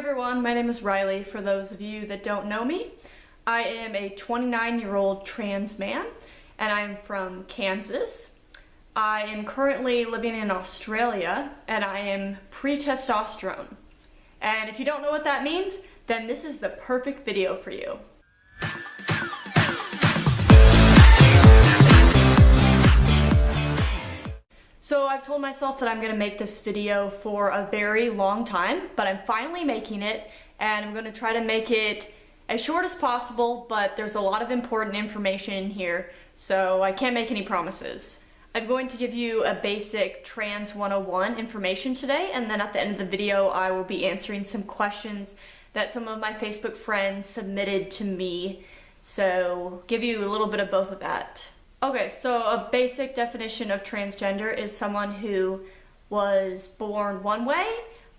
everyone, my name is Riley. For those of you that don't know me, I am a 29-year-old trans man and I'm from Kansas. I am currently living in Australia and I am pre-testosterone. And if you don't know what that means, then this is the perfect video for you. So I've told myself that I'm going to make this video for a very long time, but I'm finally making it, and I'm going to try to make it as short as possible, but there's a lot of important information in here, so I can't make any promises. I'm going to give you a basic Trans 101 information today, and then at the end of the video I will be answering some questions that some of my Facebook friends submitted to me, so give you a little bit of both of that. Okay, so a basic definition of transgender is someone who was born one way,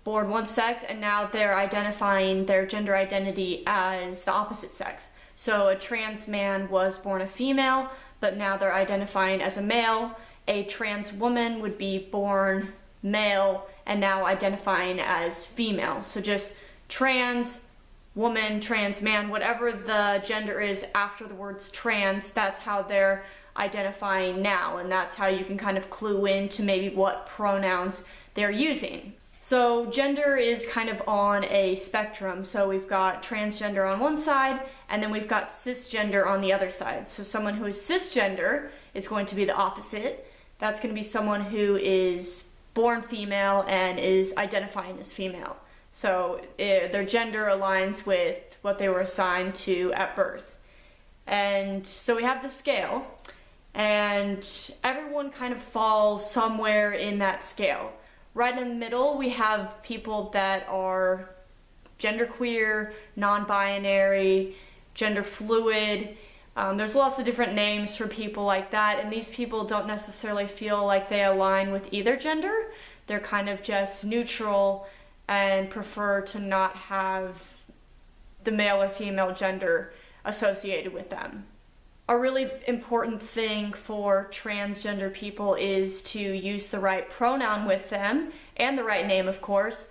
born one sex, and now they're identifying their gender identity as the opposite sex. So a trans man was born a female, but now they're identifying as a male. A trans woman would be born male and now identifying as female. So just trans woman, trans man, whatever the gender is after the words trans, that's how they're identifying now, and that's how you can kind of clue into maybe what pronouns they're using. So gender is kind of on a spectrum, so we've got transgender on one side and then we've got cisgender on the other side. So someone who is cisgender is going to be the opposite. That's going to be someone who is born female and is identifying as female. So their gender aligns with what they were assigned to at birth. And so we have the scale, and everyone kind of falls somewhere in that scale. Right in the middle, we have people that are genderqueer, non-binary, gender fluid. There's lots of different names for people like that, and these people don't necessarily feel like they align with either gender. They're kind of just neutral and prefer to not have the male or female gender associated with them. A really important thing for transgender people is to use the right pronoun with them, and the right name, of course,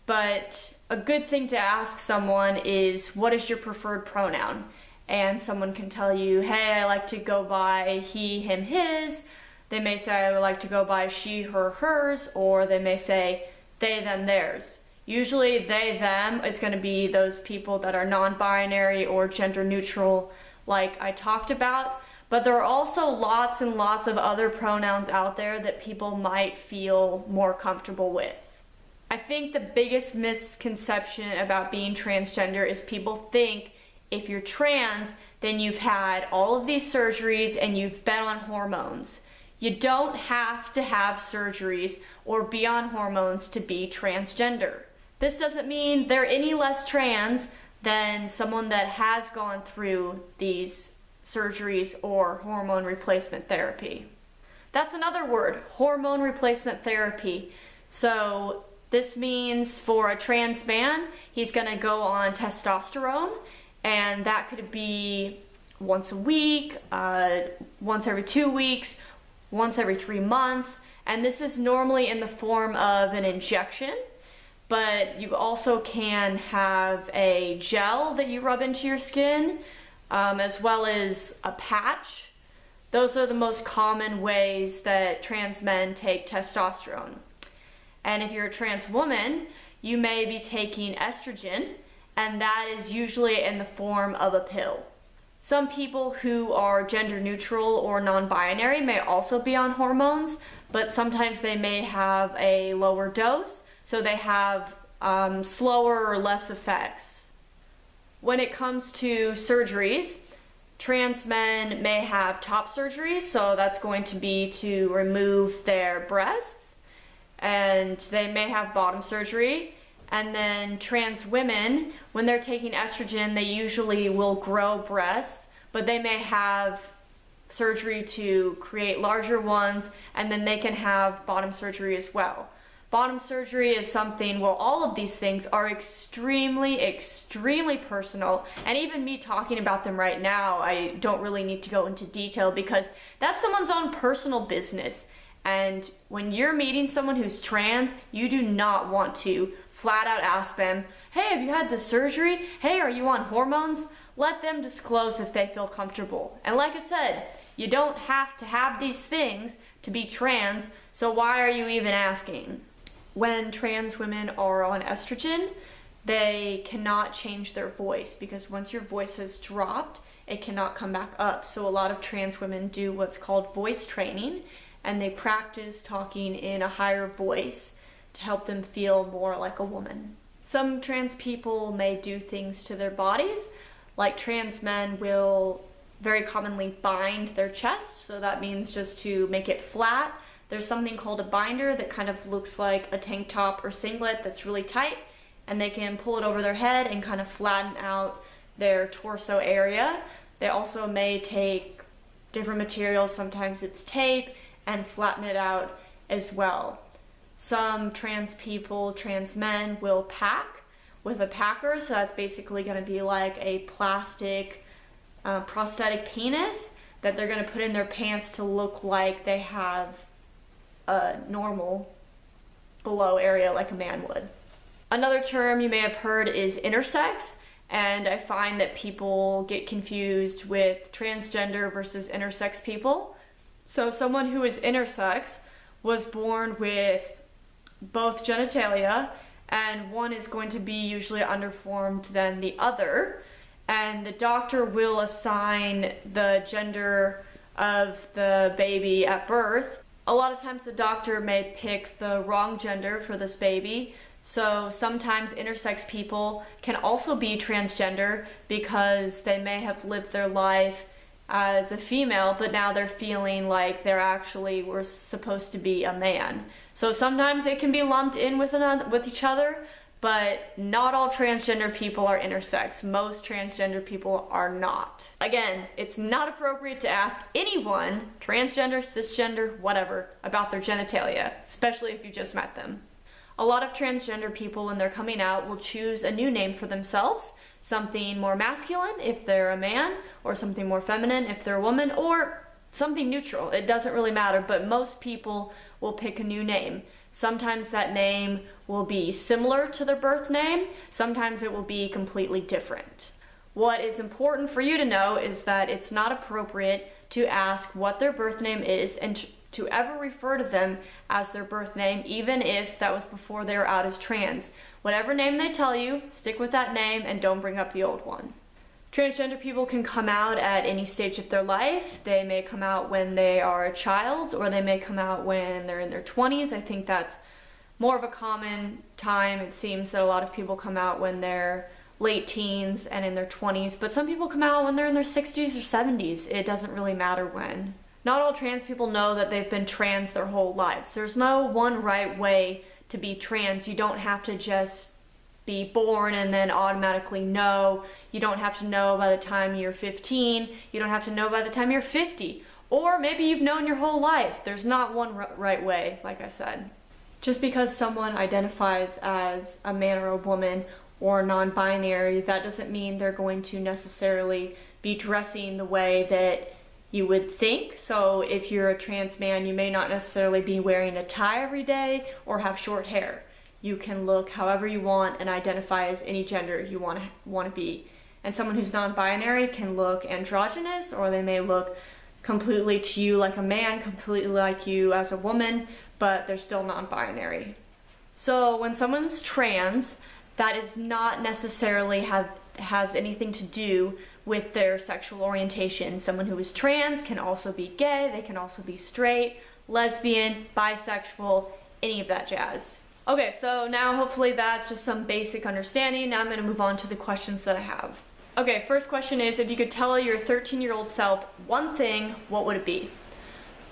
but a good thing to ask someone is, what is your preferred pronoun? And someone can tell you, hey, I like to go by he, him, his. They may say, I would like to go by she, her, hers, or they may say they, them, theirs. Usually they, them is going to be those people that are non-binary or gender neutral, like I talked about, but there are also lots and lots of other pronouns out there that people might feel more comfortable with. I think the biggest misconception about being transgender is people think if you're trans, then you've had all of these surgeries and you've been on hormones. You don't have to have surgeries or be on hormones to be transgender. This doesn't mean they're any less trans than someone that has gone through these surgeries or hormone replacement therapy. That's another word, hormone replacement therapy. So this means for a trans man, he's gonna go on testosterone, and that could be once a week, once every 2 weeks, once every 3 months, and this is normally in the form of an injection. But you also can have a gel that you rub into your skin, as well as a patch. Those are the most common ways that trans men take testosterone. And if you're a trans woman, you may be taking estrogen, and that is usually in the form of a pill. Some people who are gender neutral or non-binary may also be on hormones, but sometimes they may have a lower dose, so they have slower or less effects. When it comes to surgeries, trans men may have top surgery, so that's going to be to remove their breasts, and they may have bottom surgery. And then trans women, when they're taking estrogen, they usually will grow breasts, but they may have surgery to create larger ones, and then they can have bottom surgery as well. Bottom surgery is something, well, all of these things are extremely, extremely personal, and even me talking about them right now, I don't really need to go into detail because that's someone's own personal business. And when you're meeting someone who's trans, you do not want to flat out ask them, Hey, have you had the surgery? Hey, are you on hormones? Let them disclose if they feel comfortable. And like I said, you don't have to have these things to be trans, so why are you even asking? When trans women are on estrogen, they cannot change their voice because once your voice has dropped, it cannot come back up. So a lot of trans women do what's called voice training, and they practice talking in a higher voice to help them feel more like a woman. Some trans people may do things to their bodies, like trans men will very commonly bind their chest, so that means just to make it flat. There's something called a binder that kind of looks like a tank top or singlet that's really tight, and they can pull it over their head and kind of flatten out their torso area. They also may take different materials, sometimes it's tape, and flatten it out as well. Some trans people, trans men, will pack with a packer, so that's basically going to be like a plastic prosthetic penis that they're going to put in their pants to look like they have a normal below area like a man would. Another term you may have heard is intersex, and I find that people get confused with transgender versus intersex people. So someone who is intersex was born with both genitalia, and one is going to be usually underformed than the other, and the doctor will assign the gender of the baby at birth. A lot of times the doctor may pick the wrong gender for this baby, so sometimes intersex people can also be transgender because they may have lived their life as a female, but now they're feeling like they're actually were supposed to be a man. So sometimes it can be lumped in with each other, but not all transgender people are intersex. Most transgender people are not. Again, it's not appropriate to ask anyone, transgender, cisgender, whatever, about their genitalia, especially if you just met them. A lot of transgender people, when they're coming out, will choose a new name for themselves, something more masculine if they're a man, or something more feminine if they're a woman, or something neutral. It doesn't really matter, but most people will pick a new name. Sometimes that name will be similar to their birth name, sometimes it will be completely different. What is important for you to know is that it's not appropriate to ask what their birth name is and to ever refer to them as their birth name, even if that was before they were out as trans. Whatever name they tell you, stick with that name and don't bring up the old one. Transgender people can come out at any stage of their life. They may come out when they are a child, or they may come out when they're in their 20s. I think that's more of a common time. It seems that a lot of people come out when they're late teens and in their 20s, but some people come out when they're in their 60s or 70s. It doesn't really matter when. Not all trans people know that they've been trans their whole lives. There's no one right way to be trans. You don't have to just be born and then automatically know. You don't have to know by the time you're 15. You don't have to know by the time you're 50. Or maybe you've known your whole life. There's not one right way, like I said. Just because someone identifies as a man or a woman or non-binary, that doesn't mean they're going to necessarily be dressing the way that you would think. So if you're a trans man, you may not necessarily be wearing a tie every day or have short hair. You can look however you want and identify as any gender you want to be. And someone who's non-binary can look androgynous, or they may look completely to you like a man, completely like you as a woman, but they're still non-binary. So when someone's trans, that is not necessarily has anything to do with their sexual orientation. Someone who is trans can also be gay, they can also be straight, lesbian, bisexual, any of that jazz. Okay, so now hopefully that's just some basic understanding. Now I'm going to move on to the questions that I have. Okay, first question is, if you could tell your 13-year-old self one thing, what would it be?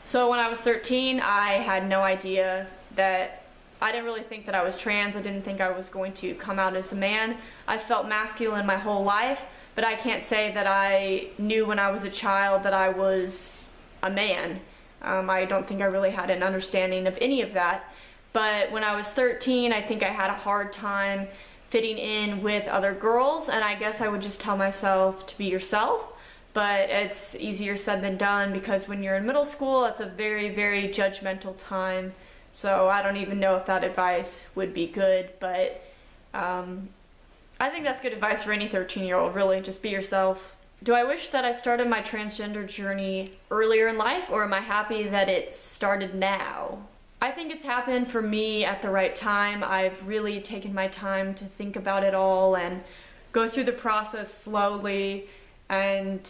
So when I was 13, I had no idea that I didn't really think that I was trans. I didn't think I was going to come out as a man. I felt masculine my whole life, but I can't say that I knew when I was a child that I was a man. I don't think I really had an understanding of any of that. But when I was 13, I think I had a hard time fitting in with other girls, and I guess I would just tell myself to be yourself. But it's easier said than done, because when you're in middle school, it's a very, very judgmental time. So I don't even know if that advice would be good, but I think that's good advice for any 13-year-old, really. Just be yourself. Do I wish that I started my transgender journey earlier in life, or am I happy that it started now? I think it's happened for me at the right time. I've really taken my time to think about it all and go through the process slowly and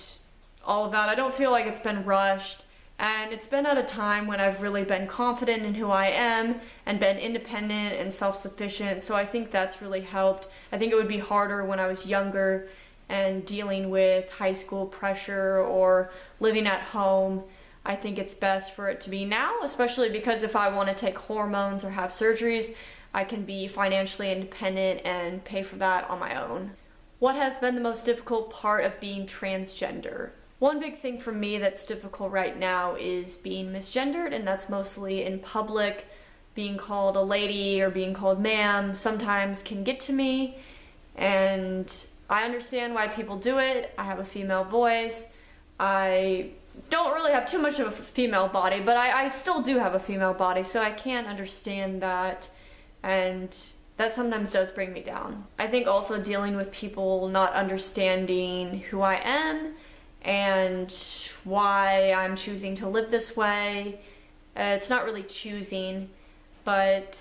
all of that. I don't feel like it's been rushed, and it's been at a time when I've really been confident in who I am and been independent and self-sufficient, so I think that's really helped. I think it would be harder when I was younger and dealing with high school pressure or living at home. I think it's best for it to be now, especially because if I want to take hormones or have surgeries, I can be financially independent and pay for that on my own. What has been the most difficult part of being transgender? One big thing for me that's difficult right now is being misgendered, and that's mostly in public. Being called a lady or being called ma'am sometimes can get to me, and I understand why people do it. I have a female voice. I don't really have too much of a female body, but I still do have a female body, so I can understand that, and that sometimes does bring me down. I think also dealing with people not understanding who I am and why I'm choosing to live this way. It's not really choosing, but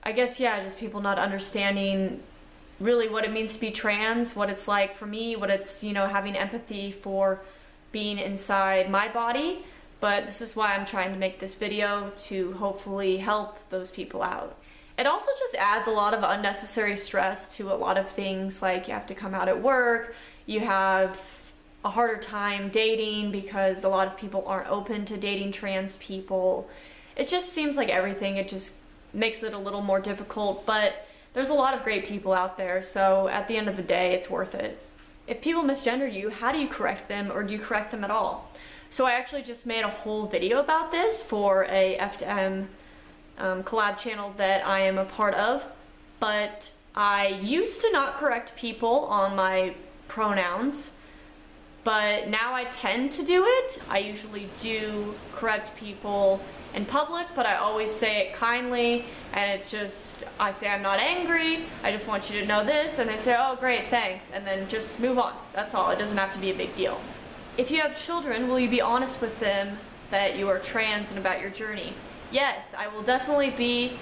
I guess, yeah, just people not understanding really what it means to be trans, what it's like for me, what it's, having empathy for being inside my body. But this is why I'm trying to make this video, to hopefully help those people out. It also just adds a lot of unnecessary stress to a lot of things, like you have to come out at work, you have a harder time dating because a lot of people aren't open to dating trans people. It just seems like everything, it just makes it a little more difficult, but there's a lot of great people out there, so at the end of the day, it's worth it. If people misgender you, how do you correct them, or do you correct them at all? So I actually just made a whole video about this for a F2M collab channel that I am a part of, but I used to not correct people on my pronouns, but now I tend to do it. I usually do correct people in public, but I always say it kindly, and it's just, I say I'm not angry, I just want you to know this, and they say, oh great, thanks, and then just move on. That's all. It doesn't have to be a big deal. If you have children, will you be honest with them that you are trans and about your journey? Yes, I will definitely be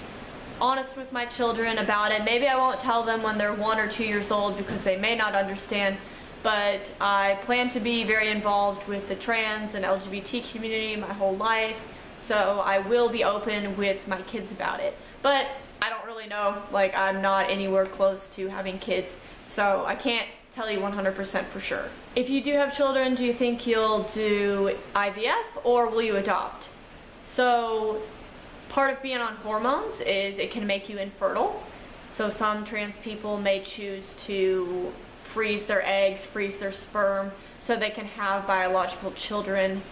honest with my children about it. Maybe I won't tell them when they're 1 or 2 years old because they may not understand, but I plan to be very involved with the trans and LGBT community my whole life, so I will be open with my kids about it. But I don't really know, like, I'm not anywhere close to having kids, so I can't tell you 100% for sure. If you do have children, do you think you'll do IVF or will you adopt? So part of being on hormones is it can make you infertile. So some trans people may choose to freeze their eggs, freeze their sperm, so they can have biological children.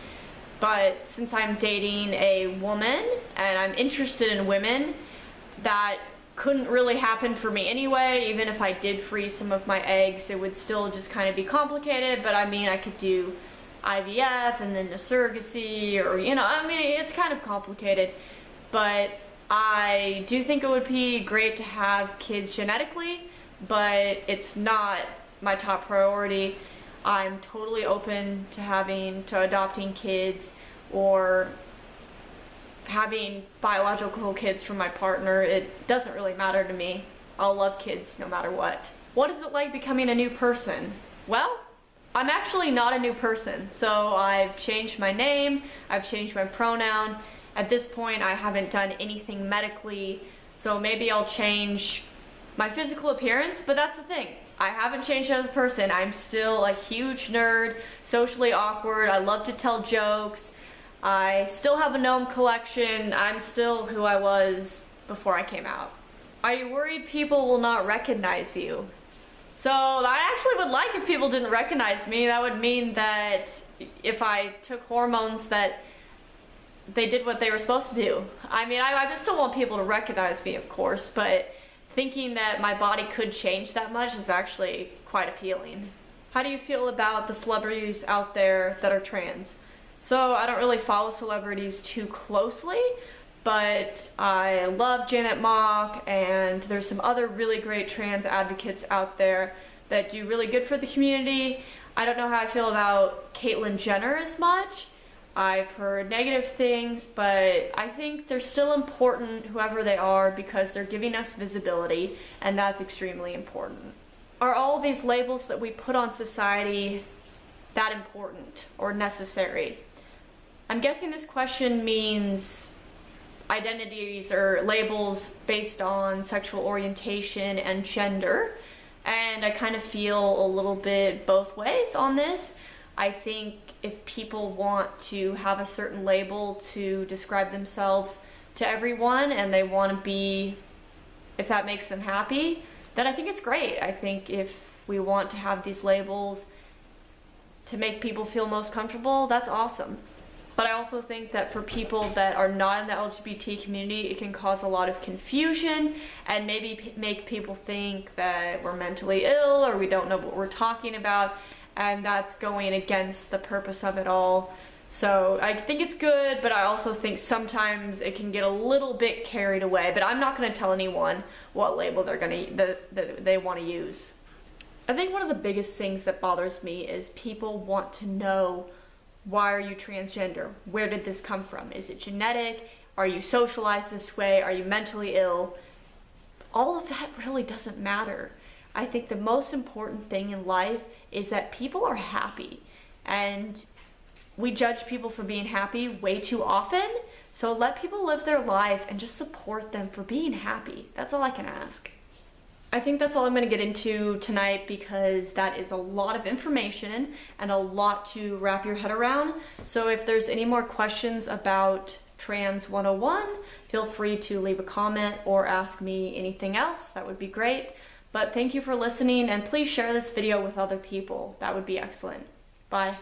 But since I'm dating a woman and I'm interested in women, that couldn't really happen for me anyway. Even if I did freeze some of my eggs, it would still just kind of be complicated. But I mean, I could do IVF and then a surrogacy, or it's kind of complicated. But I do think it would be great to have kids genetically, but it's not my top priority. I'm totally open to adopting kids or having biological kids from my partner. It doesn't really matter to me. I'll love kids no matter what. What is it like becoming a new person? Well, I'm actually not a new person. So I've changed my name, I've changed my pronoun. At this point, I haven't done anything medically, so maybe I'll change my physical appearance, but that's the thing. I haven't changed as a person. I'm still a huge nerd, socially awkward, I love to tell jokes, I still have a gnome collection, I'm still who I was before I came out. Are you worried people will not recognize you? So I actually would like if people didn't recognize me. That would mean that if I took hormones that they did what they were supposed to do. I mean, I still want people to recognize me, of course, but thinking that my body could change that much is actually quite appealing. How do you feel about the celebrities out there that are trans? So I don't really follow celebrities too closely, but I love Janet Mock, and there's some other really great trans advocates out there that do really good for the community. I don't know how I feel about Caitlyn Jenner as much. I've heard negative things, but I think they're still important, whoever they are, because they're giving us visibility, and that's extremely important. Are all these labels that we put on society that important or necessary? I'm guessing this question means identities or labels based on sexual orientation and gender, and I kind of feel a little bit both ways on this. I think if people want to have a certain label to describe themselves to everyone and they want to be, if that makes them happy, then I think it's great. I think if we want to have these labels to make people feel most comfortable, that's awesome. But I also think that for people that are not in the LGBT community, it can cause a lot of confusion and maybe make people think that we're mentally ill or we don't know what we're talking about, and that's going against the purpose of it all. So I think it's good, but I also think sometimes it can get a little bit carried away. But I'm not going to tell anyone what label that they want to use. I think one of the biggest things that bothers me is people want to know, why are you transgender? Where did this come from? Is it genetic? Are you socialized this way? Are you mentally ill? All of that really doesn't matter. I think the most important thing in life is that people are happy, and we judge people for being happy way too often. So let people live their life and just support them for being happy. That's all I can ask. I think that's all I'm going to get into tonight, because that is a lot of information and a lot to wrap your head around. So if there's any more questions about Trans 101, feel free to leave a comment or ask me anything else. That would be great. But thank you for listening, and please share this video with other people. That would be excellent. Bye.